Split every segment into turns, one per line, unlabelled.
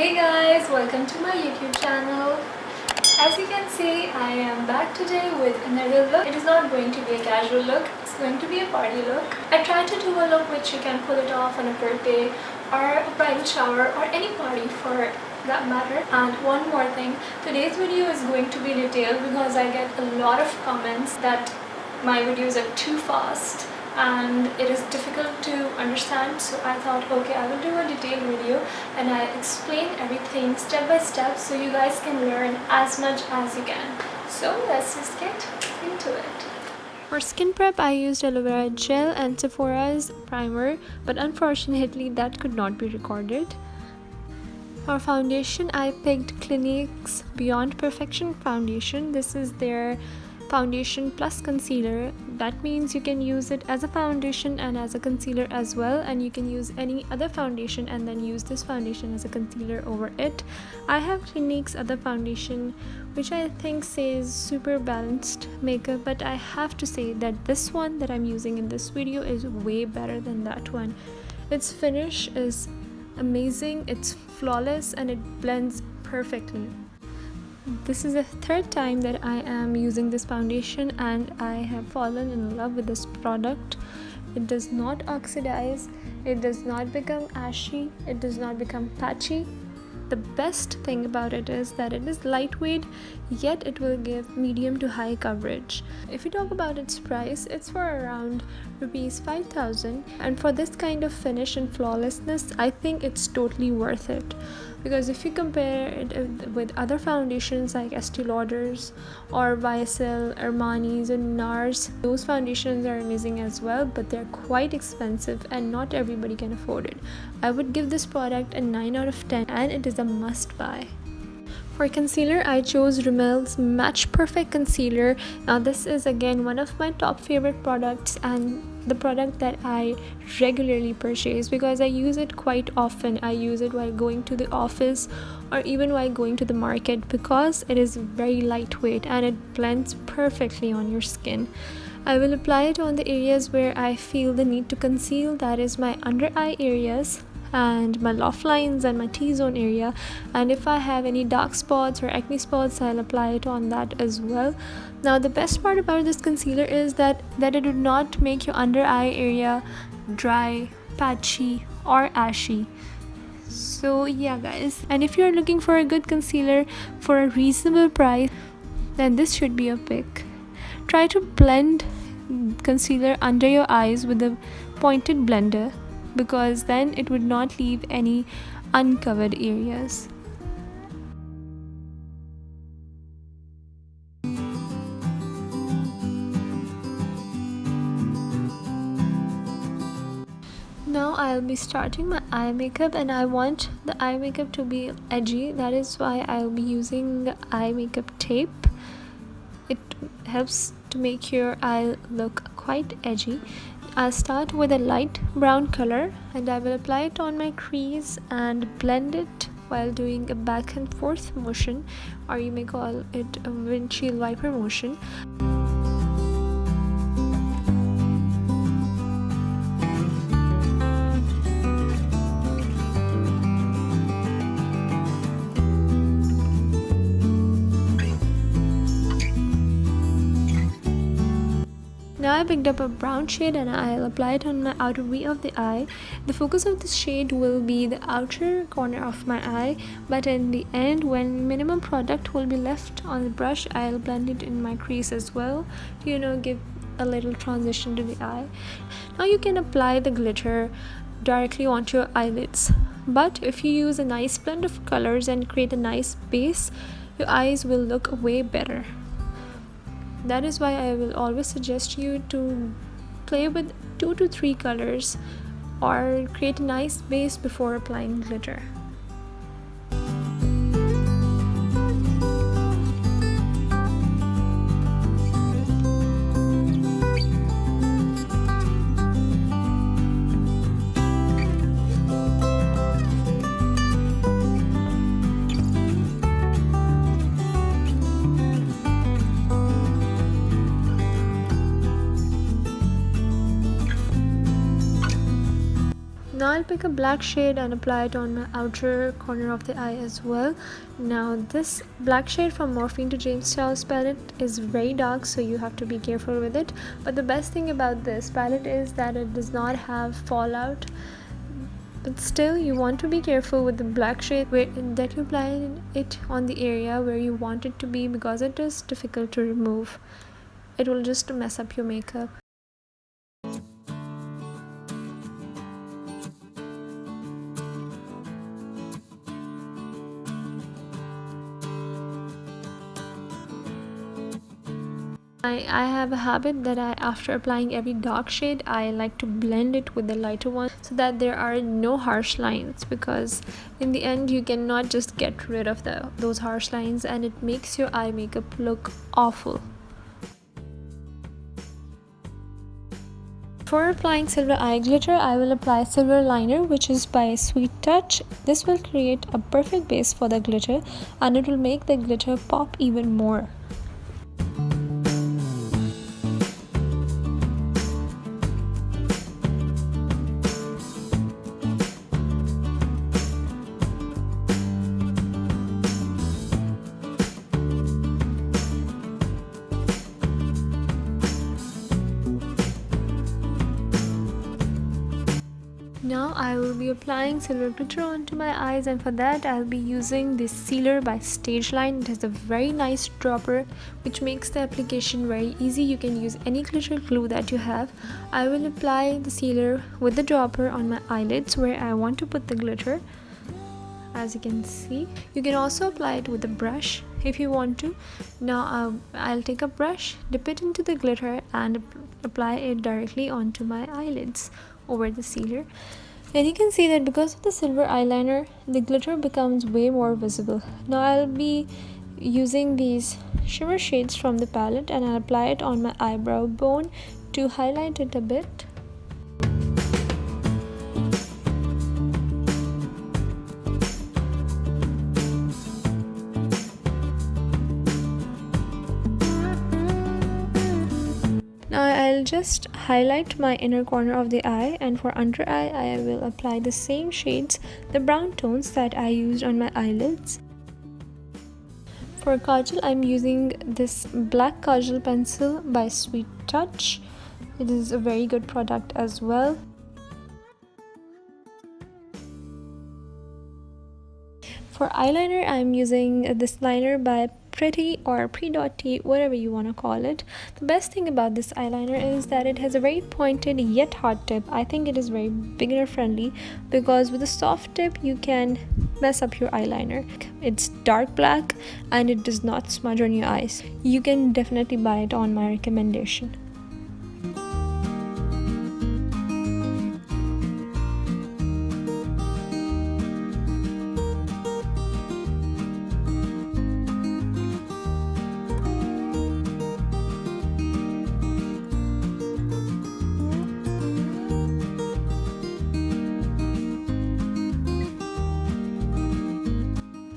Hey guys, welcome to my YouTube channel. As you can see, I am back today with another look. It is not going to be a casual look, it's going to be a party look. I tried to do a look which you can pull it off on a birthday or a bridal shower or any party for that matter. And one more thing, today's video is going to be detailed because I get a lot of comments that my videos are too fast and it is difficult to understand, so I thought okay, I will do a detailed video and I explain everything step by step so you guys can learn as much as you can. So let's just get into it. For skin prep, I used aloe vera gel and Sephora's primer, but unfortunately that could not be recorded. For foundation, I picked Clinique's Beyond Perfection foundation. This is their foundation plus concealer. That means you can use it as a foundation and as a concealer as well, and you can use any other foundation and then use this foundation as a concealer over it. I have Clinique's other foundation which I think says super balanced makeup, but I have to say that this one that I'm using in this video is way better than that one. Its finish is amazing, it's flawless, and it blends perfectly. This is the third time that I am using this foundation and I have fallen in love with this product. It does not oxidize, it does not become ashy, it does not become patchy. The best thing about it is that it is lightweight, yet it will give medium to high coverage. If we talk about its price, it's for around rupees 5,000, and for this kind of finish and flawlessness, I think it's totally worth it. Because if you compare it with other foundations like Estee Lauder's or YSL, Armani's and NARS, those foundations are amazing as well, but they're quite expensive and not everybody can afford it. I would give this product a 9 out of 10 and it is a must buy. For concealer, I chose Rimmel's Match Perfect Concealer. Now this is again one of my top favorite products and the product that I regularly purchase because I use it quite often. I use it while going to the office or even while going to the market because it is very lightweight and it blends perfectly on your skin. I will apply it on the areas where I feel the need to conceal, that is my under eye areas and my loft lines and my T-zone area, and if I have any dark spots or acne spots, I'll apply it on that as well. Now the best part about this concealer is that it would not make your under eye area dry, patchy or ashy. So yeah guys, and if you're looking for a good concealer for a reasonable price, then this should be a pick. Try to blend concealer under your eyes with a pointed blender because then it would not leave any uncovered areas. Now I'll be starting my eye makeup and I want the eye makeup to be edgy. That is why I'll be using the eye makeup tape. It helps to make your eye look quite edgy. I'll start with a light brown color and I will apply it on my crease and blend it while doing a back and forth motion, or you may call it a windshield wiper motion. Now I picked up a brown shade and I'll apply it on my outer V of the eye. The focus of this shade will be the outer corner of my eye, but in the end, when minimum product will be left on the brush, I'll blend it in my crease as well to give a little transition to the eye. Now you can apply the glitter directly onto your eyelids, but if you use a nice blend of colors and create a nice base, your eyes will look way better. That is why I will always suggest you to play with 2 to 3 colors or create a nice base before applying glitter. Now I'll pick a black shade and apply it on my outer corner of the eye as well. Now this black shade from Morphe to James Charles palette is very dark, so you have to be careful with it. But the best thing about this palette is that it does not have fallout. But still, you want to be careful with the black shade that you apply it on the area where you want it to be, because it is difficult to remove. It will just mess up your makeup. I have a habit that after applying every dark shade, I like to blend it with the lighter one so that there are no harsh lines, because in the end you cannot just get rid of those harsh lines and it makes your eye makeup look awful. For applying silver eye glitter, I will apply silver liner, which is by Sweet Touch. This will create a perfect base for the glitter and it will make the glitter pop even more. Now I will be applying silver glitter onto my eyes, and for that I'll be using this sealer by Stage Line. It has a very nice dropper which makes the application very easy. You can use any glitter glue that you have. I will apply the sealer with the dropper on my eyelids where I want to put the glitter. As you can see, you can also apply it with a brush if you want to. Now I'll take a brush, dip it into the glitter and apply it directly onto my eyelids over the sealer. And you can see that because of the silver eyeliner, the glitter becomes way more visible. Now I'll be using these shimmer shades from the palette and I'll apply it on my eyebrow bone to highlight it a bit. Now I'll just highlight my inner corner of the eye, and for under eye I will apply the same shades, the brown tones that I used on my eyelids. For Kajal, I'm using this black Kajal pencil by Sweet Touch. It is a very good product as well. For eyeliner, I'm using this liner by Pretty or Pre-Dotty, whatever you want to call it. The best thing about this eyeliner is that it has a very pointed yet hard tip. I think it is very beginner friendly because with a soft tip you can mess up your eyeliner. It's dark black and it does not smudge on your eyes. You can definitely buy it on my recommendation.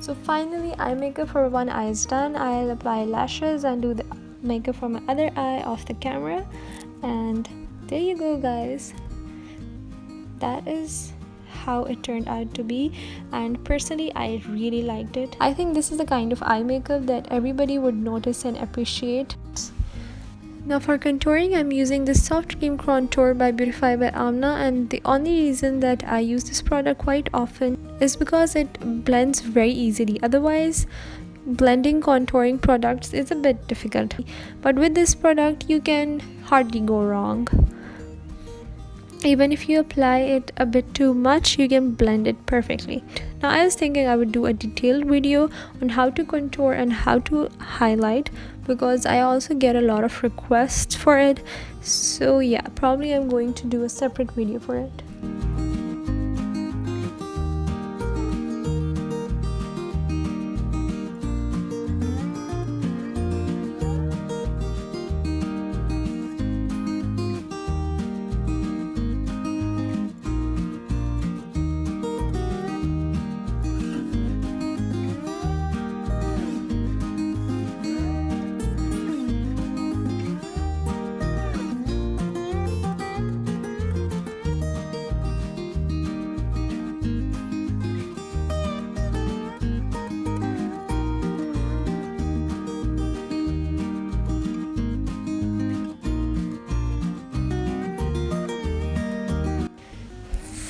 So finally, eye makeup for one eye is done. I'll apply lashes and do the makeup for my other eye off the camera. And there you go, guys. That is how it turned out to be, and personally I really liked it. I think this is the kind of eye makeup that everybody would notice and appreciate. Now for contouring, I'm using this Soft Cream Contour by Beautify by Amna, and the only reason that I use this product quite often is because it blends very easily. Otherwise, blending contouring products is a bit difficult, but with this product you can hardly go wrong. Even if you apply it a bit too much, you can blend it perfectly. Now I was thinking I would do a detailed video on how to contour and how to highlight, because I also get a lot of requests for it. So yeah, probably I'm going to do a separate video for it.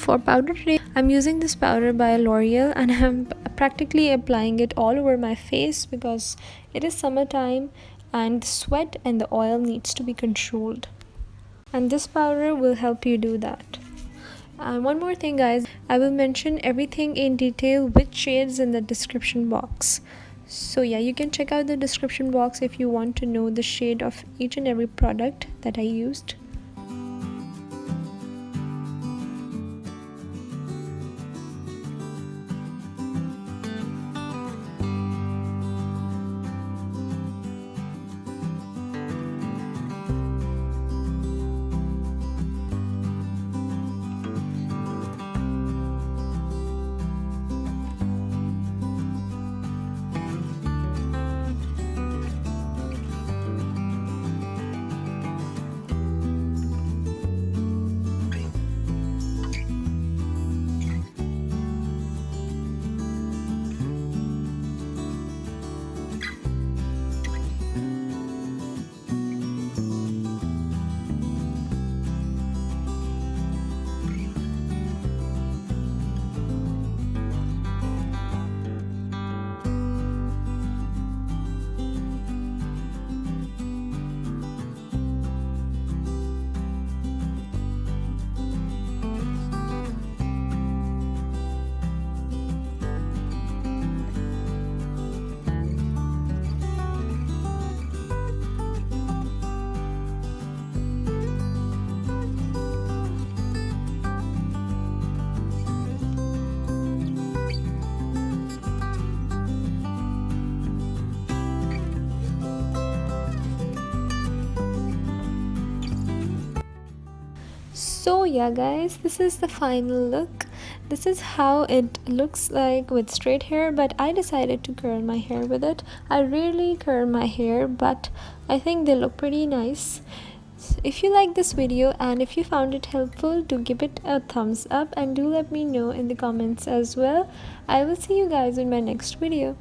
For powder today, I'm using this powder by L'Oreal, and I'm practically applying it all over my face because it is summertime and the sweat and the oil needs to be controlled. And this powder will help you do that. And one more thing guys, I will mention everything in detail with shades in the description box. So yeah, you can check out the description box if you want to know the shade of each and every product that I used. So yeah guys, this is the final look. This is how it looks like with straight hair, but I decided to curl my hair with it. I rarely curl my hair, but I think they look pretty nice. If you like this video and if you found it helpful, do give it a thumbs up and do let me know in the comments as well. I will see you guys in my next video.